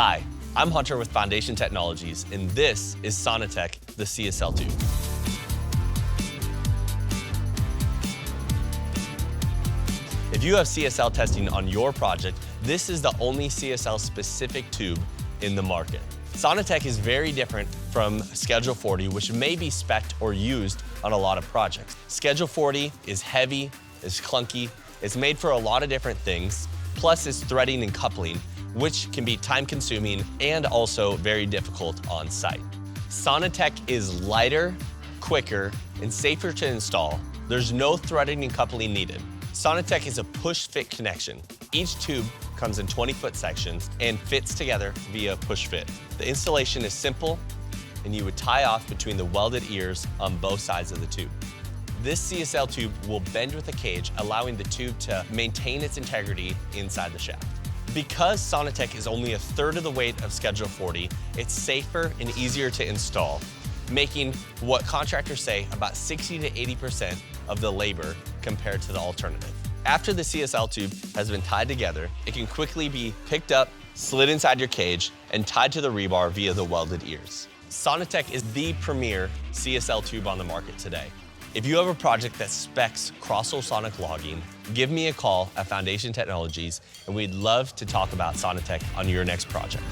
Hi, I'm Hunter with Foundation Technologies, and this is Sonitec, the CSL tube. If you have CSL testing on your project, this is the only CSL-specific tube in the market. Sonitec is very different from Schedule 40, which may be spec'd or used on a lot of projects. Schedule 40 is heavy, it's clunky, it's made for a lot of different things, plus it's threading and coupling, which can be time-consuming and also very difficult on site. Sonitec is lighter, quicker, and safer to install. There's no threading and coupling needed. Sonitec is a push-fit connection. Each tube comes in 20-foot sections and fits together via push-fit. The installation is simple, and you would tie off between the welded ears on both sides of the tube. This CSL tube will bend with a cage, allowing the tube to maintain its integrity inside the shaft. Because Sonitec is only a third of the weight of Schedule 40, it's safer and easier to install, making what contractors say about 60 to 80% of the labor compared to the alternative. After the CSL tube has been tied together, it can quickly be picked up, slid inside your cage, and tied to the rebar via the welded ears. Sonitec is the premier CSL tube on the market today. If you have a project that specs Crosshole Sonic Logging, give me a call at Foundation Technologies, and we'd love to talk about Sonitec on your next project.